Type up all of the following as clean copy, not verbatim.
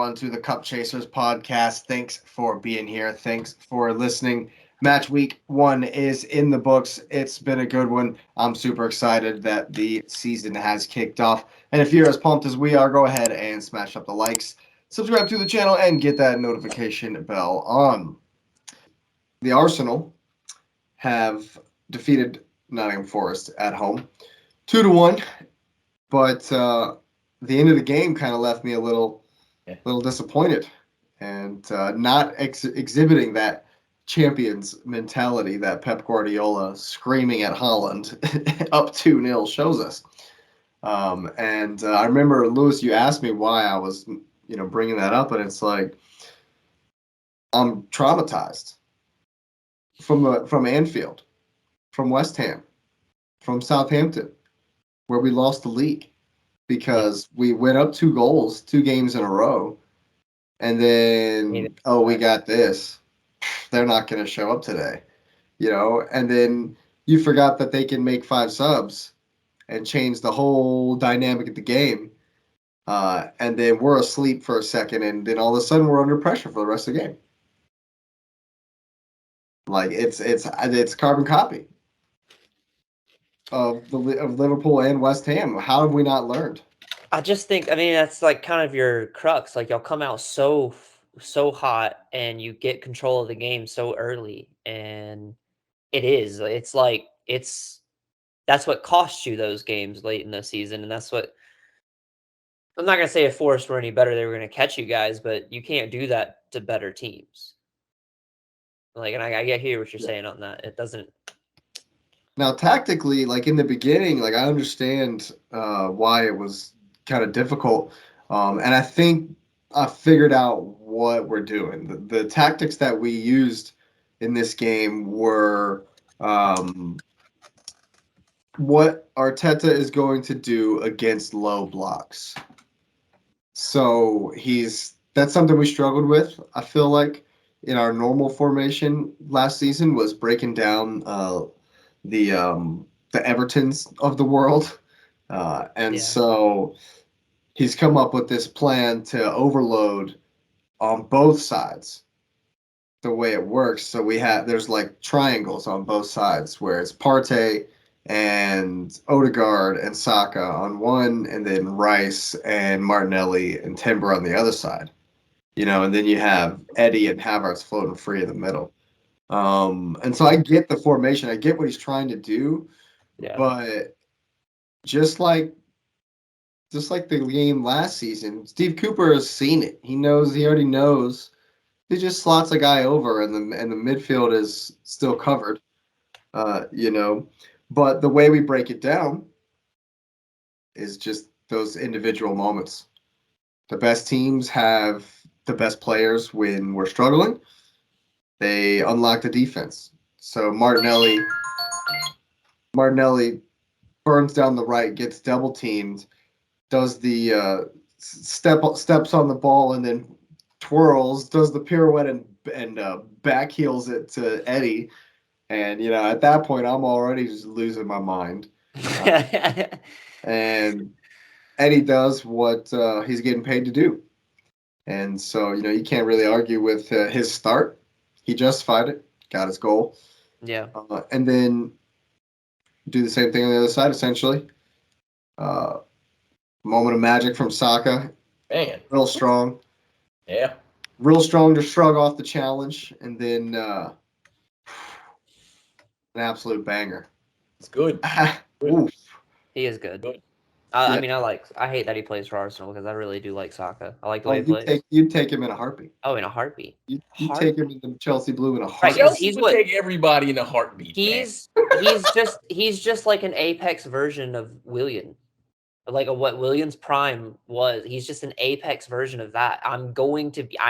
onto the Cup Chasers podcast. Thanks for being here. Thanks for listening. Match week 1 is in the books. It's been a good one. I'm super excited that the season has kicked off. And if you're as pumped as we are, go ahead and smash up the likes, subscribe to the channel, and get that notification bell on. The Arsenal have defeated Nottingham Forest at home 2-1, but the end of the game kind of left me a little disappointed, and not exhibiting that champions mentality that Pep Guardiola screaming at Holland up 2-0 shows us. And I remember, Lewis, you asked me why I was bringing that up, and it's like I'm traumatized from Anfield, from West Ham, from Southampton, where we lost the league because we went up 2 goals, 2 games in a row, and then, we got this. They're not going to show up today, and then you forgot that they can make 5 subs and change the whole dynamic of the game, and then we're asleep for a second, and then all of a sudden we're under pressure for the rest of the game. Like it's carbon copy of Liverpool and West Ham. How have we not learned? I just think, that's like kind of your crux. Like, y'all come out so hot and you get control of the game so early, and it's like that's what cost you those games late in the season, and that's what I'm not gonna say if Forest were any better, they were gonna catch you guys, but you can't do that to better teams. Like, and I hear what you're saying on that. It doesn't. Now, tactically, like in the beginning, like I understand why it was kind of difficult, and I think I figured out what we're doing. The tactics that we used in this game were what Arteta is going to do against low blocks. So that's something we struggled with. I feel like in our normal formation last season was breaking down the Evertons of the world, so he's come up with this plan to overload on both sides. The way it works, so there's like triangles on both sides where it's Partey and Odegaard and Saka on one, and then Rice and Martinelli and Timber on the other side. And then you have Eddie and Havertz floating free in the middle. And so I get the formation. I get what he's trying to do, but just like the game last season, Steve Cooper has seen it. He already knows. He just slots a guy over, and the midfield is still covered. But the way we break it down is just those individual moments. The best teams have the best players when we're struggling. They unlock the defense. So Martinelli burns down the right, gets double teamed, does the steps on the ball, and then twirls, does the pirouette and back heels it to Eddie. And at that point, I'm already just losing my mind. And Eddie does what he's getting paid to do. And so, you can't really argue with his start. He justified it, got his goal. Yeah. And then do the same thing on the other side, essentially. Moment of magic from Saka. Man. Real strong. Yeah. Real strong to shrug off the challenge. And then an absolute banger. It's good. He is good. Yeah. I hate that he plays for Arsenal because I really do like Saka. I like the way he plays. You'd take him in a heartbeat. Oh, in a heartbeat. You take him in the Chelsea blue in a heartbeat. Right, Chelsea would take everybody in a heartbeat. He's just like an apex version of Willian. Like what Willian's prime was. He's just an apex version of that. I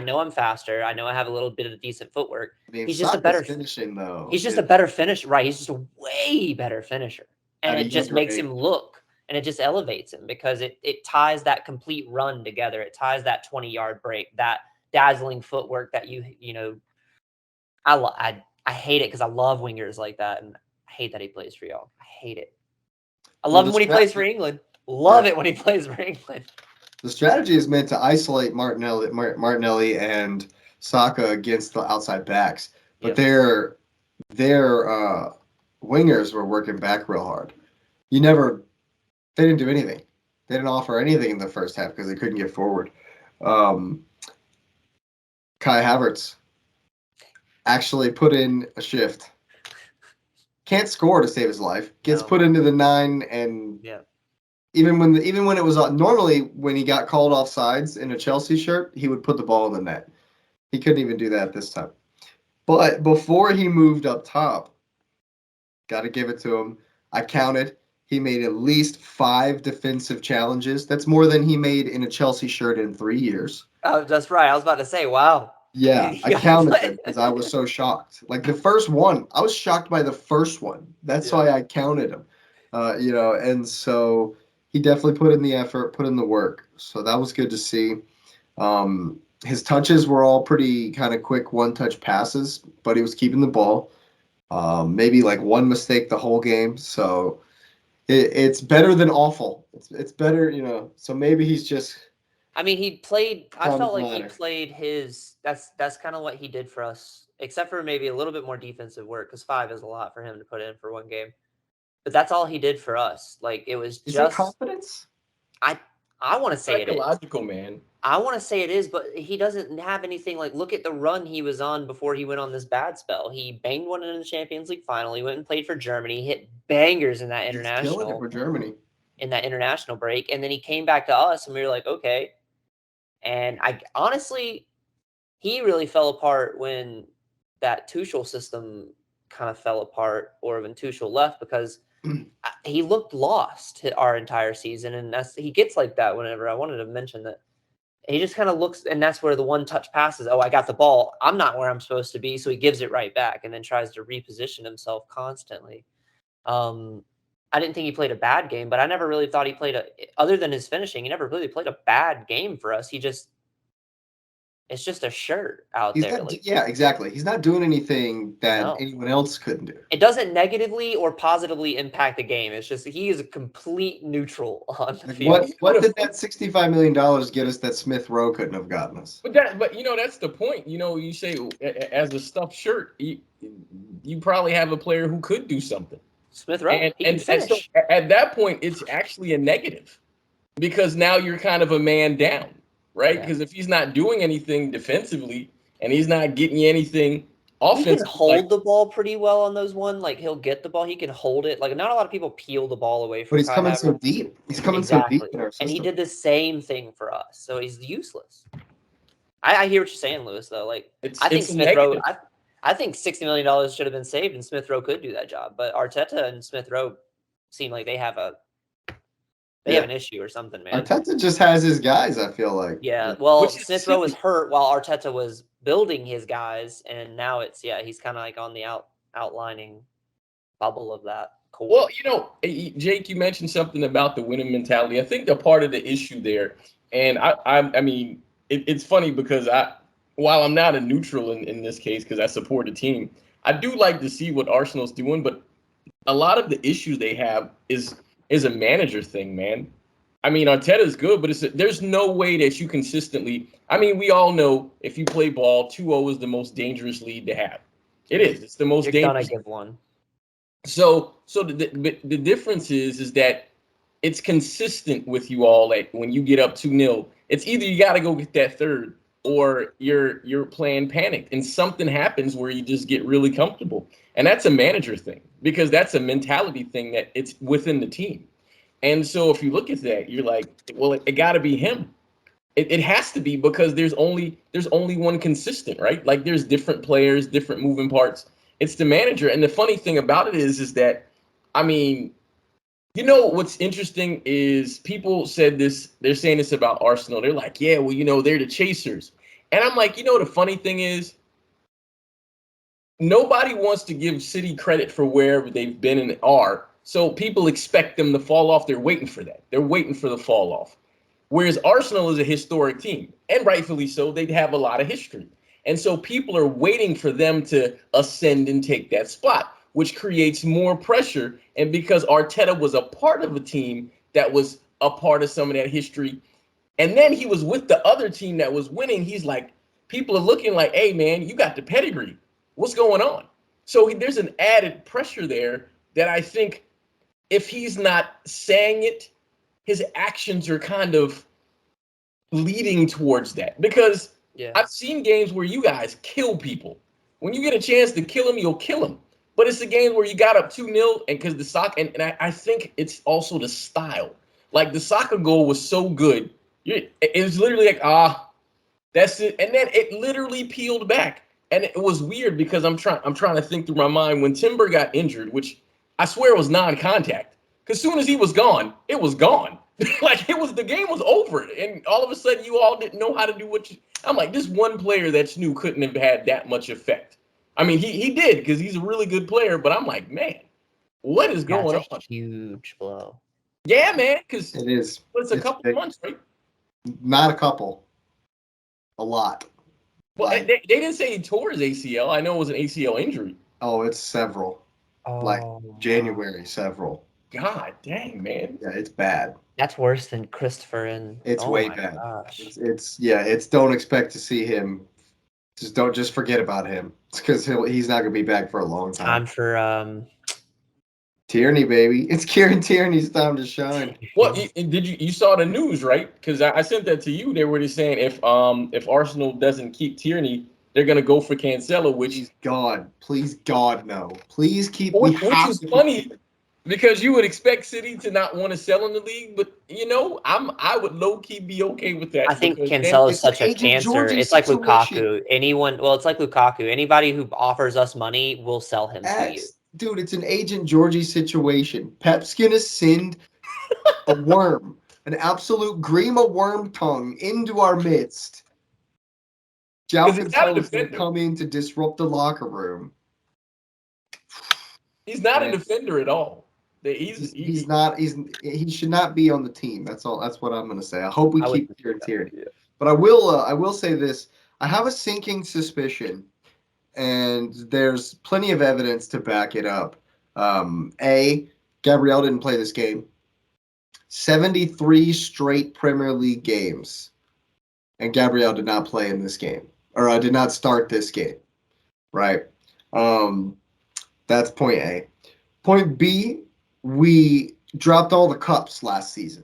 know I'm faster. I know I have a little bit of decent footwork. He's just a better finishing though. He's just a better finisher. Right. He's just a way better finisher. And it just makes him look, and it just elevates him because it ties that complete run together. It ties that 20-yard break, that dazzling footwork that I hate it because I love wingers like that, and I hate that he plays for y'all. I hate it. I love him when he plays for England. Love it when he plays for England. The strategy is meant to isolate Martinelli and Saka against the outside backs, but Yep. their wingers were working back real hard. They didn't do anything. They didn't offer anything in the first half because they couldn't get forward. Kai Havertz actually put in a shift. Can't score to save his life. Gets No. put into the 9, and Yeah. even when it was normally when he got called off sides in a Chelsea shirt, he would put the ball in the net. He couldn't even do that this time. But before he moved up top, got to give it to him. I counted. He made at least 5 defensive challenges. That's more than he made in a Chelsea shirt in 3 years. Oh, that's right. I was about to say, wow. Yeah, I counted them because I was so shocked. Like the first one, I was shocked by the first one. That's why I counted them. And so he definitely put in the effort, put in the work. So that was good to see. His touches were all pretty kind of quick one-touch passes, but he was keeping the ball. Maybe like one mistake the whole game. So it's better than awful. It's better. So maybe he's just. I mean, I felt like he ladder. played his. That's kind of what he did for us, except for maybe a little bit more defensive work, because 5 is a lot for him to put in for one game. But that's all he did for us. Like it was Is just it confidence? I want to say it is. Psychological, man. I want to say it is, but he doesn't have anything. Like, look at the run he was on before he went on this bad spell. He banged one in the Champions League final. He went and played for Germany, hit bangers in that He's killing it international for Germany. in that international break, and then he came back to us, and we were like, okay. And I honestly, he really fell apart when that Tuchel system kind of fell apart, or when Tuchel left, because he looked lost our entire season, and he gets like that whenever. I wanted to mention that he just kind of looks, and that's where the one-touch passes. Oh, I got the ball. I'm not where I'm supposed to be, so he gives it right back, and then tries to reposition himself constantly. I didn't think he played a bad game, but I never really thought he played other than his finishing, he never really played a bad game for us. It's just a shirt out there. Yeah, exactly. He's not doing anything that anyone else couldn't do. It doesn't negatively or positively impact the game. It's just he is a complete neutral on the field. What did that $65 million get us that Smith Rowe couldn't have gotten us? But that's the point. You say as a stuffed shirt, you probably have a player who could do something. Smith Rowe, he can finish. And so at that point, it's actually a negative because now you're kind of a man down, right? Because if he's not doing anything defensively and he's not getting you anything offensively, he can hold the ball pretty well on those one. Like he'll get the ball, he can hold it. Like not a lot of people peel the ball away from. But he's coming so deep. He's coming so deep in our system. And he did the same thing for us, so he's useless. I hear what you're saying, Lewis. Though, like I think Smith Rowe. I think $60 million should have been saved, and Smith Rowe could do that job. But Arteta and Smith Rowe seem like they have have an issue or something, man. Arteta just has his guys, I feel like. Yeah, well, Smith Rowe was hurt while Arteta was building his guys, and now he's kind of like on the outlining bubble of that core. Well, Jake, you mentioned something about the winning mentality. I think a part of the issue there, and I mean, it's funny because while I'm not a neutral in this case because I support the team, I do like to see what Arsenal's doing, but a lot of the issues they have is a manager thing, man. I mean, Arteta's good, but there's no way that you consistently. I mean, we all know if you play ball, 2-0 is the most dangerous lead to have. It is. It's the most dangerous. You're gonna give one. So the difference is that it's consistent with you all. Like when you get up 2-0, it's either you got to go get that third, or you're playing panicked, and something happens where you just get really comfortable, and that's a manager thing because that's a mentality thing that it's within the team. And so if you look at that, you're like, well, it got to be him. It has to be because there's only one consistent, right? Like there's different players, different moving parts. It's the manager. And the funny thing about it is that, I mean, what's interesting is people said this, they're saying this about Arsenal. They're like, yeah, well, they're the chasers. And I'm like, the funny thing is nobody wants to give City credit for wherever they've been and are. So people expect them to fall off. They're waiting for that. They're waiting for the fall off. Whereas Arsenal is a historic team, and rightfully so. They have a lot of history. And so people are waiting for them to ascend and take that spot, which creates more pressure. And because Arteta was a part of a team that was a part of some of that history, And then he was with the other team that was winning. He's like, people are looking like, hey, man, you got the pedigree. What's going on? So there's an added pressure there that I think if he's not saying it, his actions are kind of leading towards that. Because Yeah. I've seen games where you guys kill people. When you get a chance to kill him, you'll kill him. But it's the game where you got up 2-0 and because the soccer, and I think it's also the style. Like the soccer goal was so good. It was literally like, that's it. And then it literally peeled back. And it was weird because I'm trying to think through my mind when Timber got injured, which I swear was non-contact. Because soon as he was gone, it was gone. Like the game was over. And all of a sudden you all didn't know how to do I'm like, this one player that's new couldn't have had that much effect. I mean, he did because he's a really good player, but I'm like, man, what is going That's on? a huge blow. Yeah, man, because It is. it's a couple big. months, right? Not a couple. A lot. Well, Like, they didn't say he tore his ACL. I know it was an ACL injury. oh, it's several. Like Oh, January, several. God dang, man. Yeah, it's bad. That's worse than Christopher and It's oh way my bad. gosh. It's don't expect to see him. Just forget about him. It's because he's not gonna be back for a long time. Time for Tierney, baby. It's Kieran Tierney's time to shine. What did you saw the news, right? Because I sent that to you. They were just saying if Arsenal doesn't keep Tierney, they're gonna go for Cancelo, which Please God, no. Please keep. which is funny because you would expect City to not want to sell in the league, but I would low key be okay with that. I think because Cancelo is it's such an a Agent cancer. Georgie It's like situation. Lukaku. It's like Lukaku. Anybody who offers us money, we'll sell him to you. Dude, it's an Agent Georgie situation. Pep's gonna send a worm, an absolute Grima worm tongue into our midst. João he's not a Cancelo is gonna defender. come in to disrupt the locker room. He's not a And defender at all. he's not. He should not be on the team. That's all. That's what I'm gonna say. I hope we keep Kieran Tierney. Yeah. But I will say this. I have a sinking suspicion, and there's plenty of evidence to back it up. Gabriel didn't play this game. 73 straight Premier League games, and Gabriel did not play in this game, or I did not start this game. Right. That's point A. Point B, we dropped all the cups last season.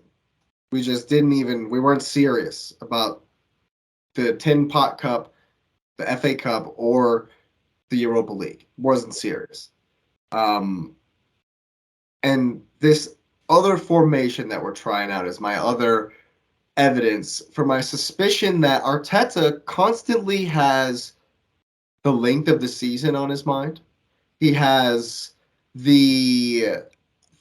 We just we weren't serious about the Tin Pot Cup, the FA Cup, or the Europa League. Wasn't serious. And this other formation that we're trying out is my other evidence for my suspicion that Arteta constantly has the length of the season on his mind. He has the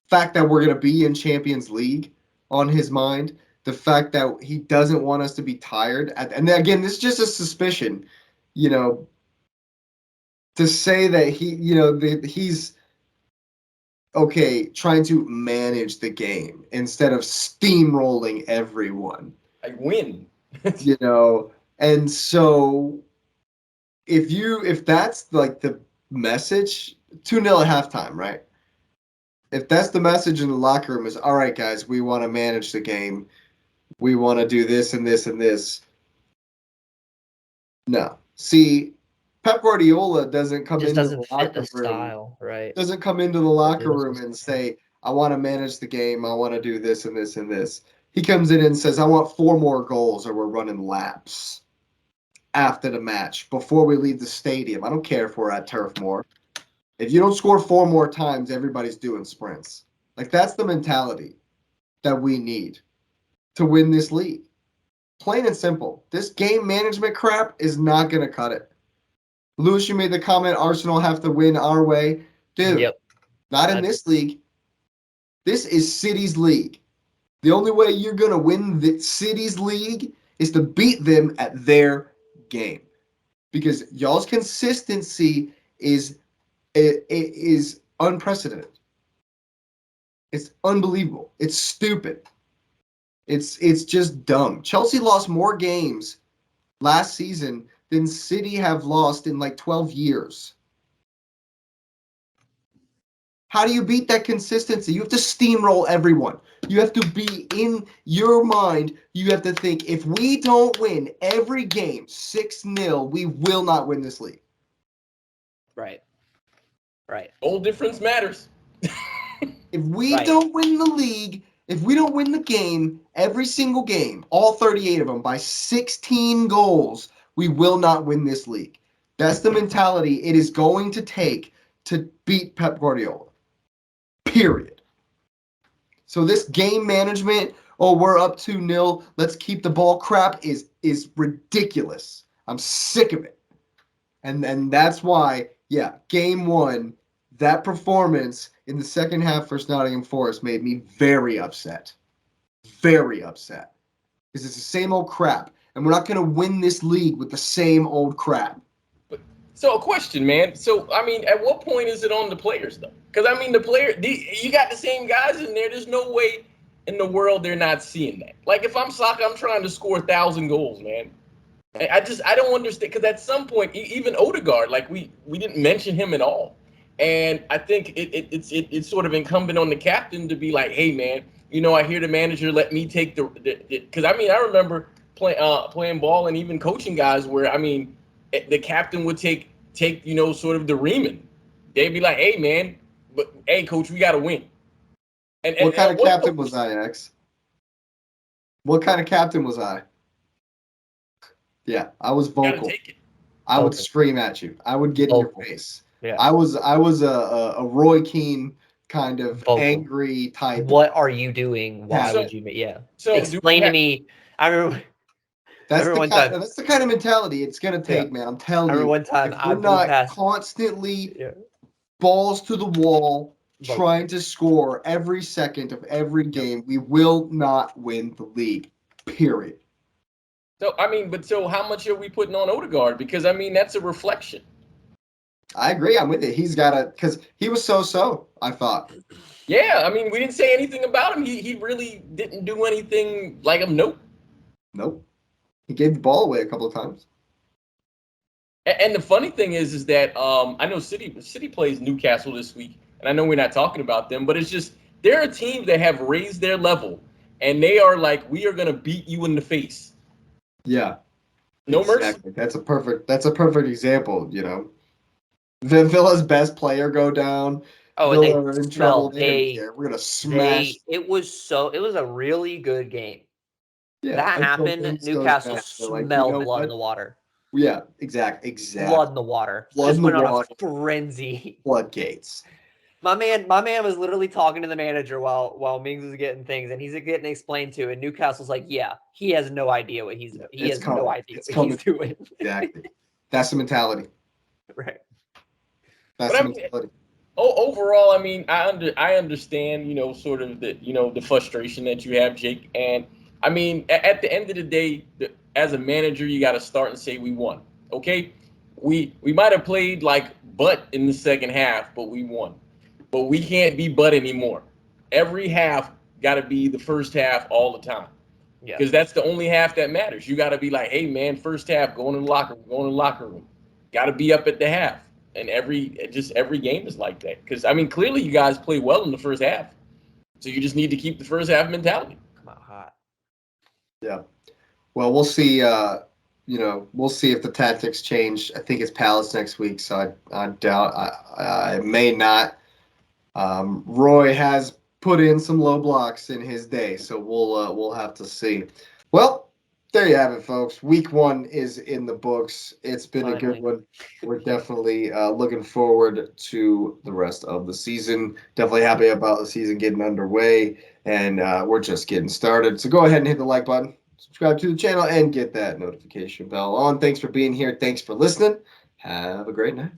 fact that we're going to be in Champions League on his mind. The fact that he doesn't want us to be tired. And again, this is just a suspicion, to say that he's okay trying to manage the game instead of steamrolling everyone. Like win. And so if that's like the message, 2-0 at halftime, right? If that's the message in the locker room is, all right, guys, we want to manage the game. We want to do this and this and this. No. See, Pep Guardiola doesn't come into the locker room. Style, right? Doesn't come into the locker room and say, I want to manage the game. I want to do this and this and this. He comes in and says, I want 4 more goals or we're running laps after the match before we leave the stadium. I don't care if we're at Turf Moor. If you don't score 4 more times, everybody's doing sprints. Like, that's the mentality that we need to win this league. Plain and simple. This game management crap is not going to cut it. Lewis, you made the comment, Arsenal have to win our way. Dude, not in this league. This is City's league. The only way you're going to win the City's league is to beat them at their game. Because y'all's consistency is unprecedented. It's unbelievable. It's stupid. It's just dumb. Chelsea lost more games last season than City have lost in like 12 years. How do you beat that consistency? You have to steamroll everyone. You have to be in your mind. You have to think, if we don't win every game 6-0, we will not win this league. Right. Right. Goal difference matters. If we Right. don't win the league, if we don't win the game, every single game, all 38 of them, by 16 goals, we will not win this league. That's the mentality it is going to take to beat Pep Guardiola. Period. So this game management, oh, we're up 2-0, let's keep the ball crap is ridiculous. I'm sick of it. And that's why, yeah, game one, that performance in the second half versus Nottingham Forest made me very upset. Very upset. Because it's the same old crap. And we're not going to win this league with the same old crap. So a question, man. So I mean, at what point is it on the players though? Because I mean, you got the same guys in there. There's no way in the world they're not seeing that. Like if I'm Saka, I'm trying to score 1,000 goals, man. I don't understand, because at some point, even Odegaard, like we didn't mention him at all, and I think it's sort of incumbent on the captain to be like, hey man, I hear the manager, let me take because I mean I remember playing ball and even coaching guys where I mean the captain would take sort of the reaming. They'd be like, hey man, but hey coach, we got to win. And What kind of what captain was I, X? What kind of captain was I? Yeah, I was vocal. take it. I would scream at you. I would get in your face. Yeah. I was a Roy Keane kind of Vocal. angry type. What are you doing? Why So- would you? Yeah. So Explain to me. I remember. That's Remember the one kind. time- That's the kind of mentality it's gonna take, Yeah. man. I'm I telling remember you. one time If I we're blew not past. constantly Yeah. balls to the wall, Vocal. trying to score every second of every game, we will not win the league. Period. So I mean, but so how much are we putting on Odegaard? Because I mean that's a reflection. I agree. I'm with it. He's got to, because he was so. I thought. Yeah, I mean we didn't say anything about him. He really didn't do anything like him. Nope. Nope. He gave the ball away a couple of times. And the funny thing is that I know City plays Newcastle this week, and I know we're not talking about them, but it's just there are teams that have raised their level, and they are like, we are gonna beat you in the face. Yeah. No exactly. mercy. That's a perfect example, Villa's best player go down. Oh, Villa and are they in trouble. smelled. They didn't care. We're gonna smash. It was a really good game. Yeah, That until happened. things go Newcastle down, they're like, smelled blood in the what? water. Yeah, exactly. Blood in the water. Blood Just in went the on water. a frenzy. Floodgates. My man was literally talking to the manager while Mings was getting things, and he's getting explained to. And Newcastle's like, yeah, he has no idea what he It's has coming. no idea It's what coming. he's doing. Exactly. That's the mentality. Right. That's But the I mean, mentality. overall, I mean, I understand, sort of the frustration that you have, Jake. And I mean, at the end of the day, as a manager, you got to start and say we won. Okay, we might have played like butt in the second half, but we won. But we can't be butt anymore. Every half got to be the first half all the time. Yeah. Because that's the only half that matters. You got to be like, hey man, first half, going in the locker room, Got to be up at the half. And every game is like that. Because I mean, clearly you guys play well in the first half, so you just need to keep the first half mentality. Come out hot. Yeah. Well, we'll see. We'll see if the tactics change. I think it's Palace next week, so I doubt. I may not. Roy has put in some low blocks in his day, so we'll have to see. Well, there you have it, folks. Week 1 is in the books. It's been a good one. We're definitely looking forward to the rest of the season. Definitely happy about the season getting underway, and we're just getting started. So go ahead and hit the like button, subscribe to the channel, and get that notification bell on. Thanks for being here. Thanks for listening. Have a great night.